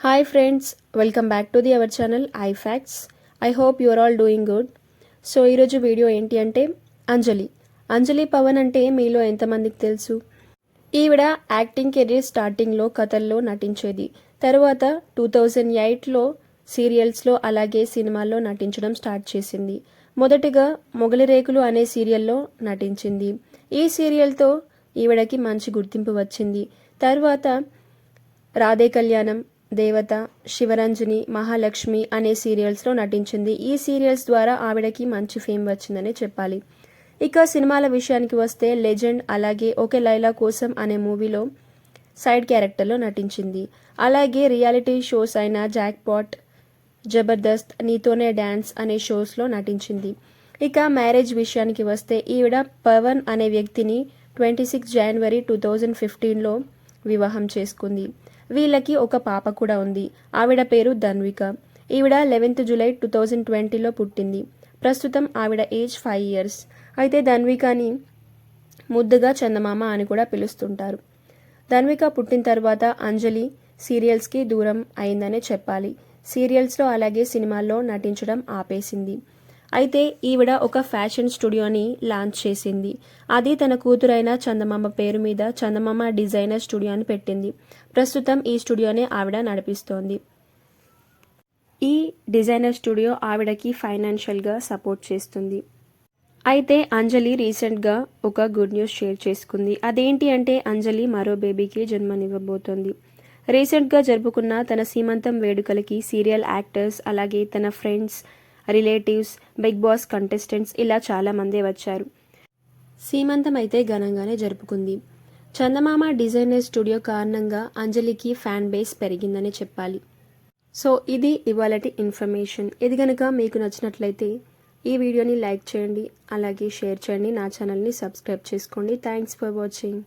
Hi friends, welcome back to our channel iFacts. I hope you are all doing good. So ఈరోజు video ఏంటి అంటే అంజలి పవన్ అంటే మీలో ఎంతమందికి తెలుసు? ఈవిడ యాక్టింగ్ కెరీర్ స్టార్టింగ్లో కథల్లో నటించేది. తర్వాత 2008లో సీరియల్స్లో అలాగే సినిమాల్లో నటించడం స్టార్ట్ చేసింది. మొదటిగా మొగలి రేకులు అనే సీరియల్లో నటించింది. ఈ సీరియల్తో ఈవిడకి మంచి గుర్తింపు వచ్చింది. తర్వాత రాధే కళ్యాణం, దేవత, శివరంజని, మహాలక్ష్మి అనే సీరియల్స్లో నటించింది. ఈ సీరియల్స్ ద్వారా ఆవిడకి మంచి ఫేమ్ వచ్చిందని చెప్పాలి. ఇక సినిమాల విషయానికి వస్తే లెజెండ్ అలాగే ఒకే లైలా కోసం అనే మూవీలో సైడ్ క్యారెక్టర్లో నటించింది. అలాగే రియాలిటీ షోస్ అయిన జాక్పాట్, జబర్దస్త్, నీతోనే డ్యాన్స్ అనే షోస్లో నటించింది. ఇక మ్యారేజ్ విషయానికి వస్తే ఈవిడ పవన్ అనే వ్యక్తిని 26 జనవరి 2015లో వివాహం చేసుకుంది. వీళ్ళకి ఒక పాప కూడా ఉంది. ఆవిడ పేరు ధన్విక. ఈవిడ 11 జూలై 2020లో పుట్టింది. ప్రస్తుతం ఆవిడ ఏజ్ 5 years. అయితే ధన్వికని ముద్దుగా చందమామ అని కూడా పిలుస్తుంటారు. ధన్విక పుట్టిన తర్వాత అంజలి సీరియల్స్కి దూరం అయిందనే చెప్పాలి. సీరియల్స్లో అలాగే సినిమాల్లో నటించడం ఆపేసింది. అయితే ఈవిడ ఒక ఫ్యాషన్ స్టూడియోని లాంచ్ చేసింది. అది తన కూతురైన చందమామ పేరు మీద చందమామ డిజైనర్ స్టూడియో అని పెట్టింది. ప్రస్తుతం ఈ స్టూడియోనే ఆవిడ నడిపిస్తోంది. ఈ డిజైనర్ స్టూడియో ఆవిడకి ఫైనాన్షియల్గా సపోర్ట్ చేస్తుంది. అయితే అంజలి రీసెంట్గా ఒక గుడ్ న్యూస్ షేర్ చేసుకుంది. అదేంటి అంటే అంజలి మరో బేబీకి జన్మనివ్వబోతోంది. రీసెంట్గా జరుపుకున్న తన సీమంతం వేడుకలకి సీరియల్ యాక్టర్స్ అలాగే తన friends, relatives, Bigg Boss contestants ఇలా చాలామందే వచ్చారు. సీమంతం అయితే ఘనంగానే జరుపుకుంది. చందమామ డిజైనర్ స్టూడియో కారణంగా అంజలికి ఫ్యాన్ బేస్ పెరిగిందని చెప్పాలి. సో ఇది ఇవాళటి ఇన్ఫర్మేషన్. ఇది కనుక మీకు నచ్చినట్లయితే ఈ వీడియోని లైక్ చేయండి, అలాగే షేర్ చేయండి, నా ఛానల్ని సబ్స్క్రైబ్ చేసుకోండి. Thanks for watching.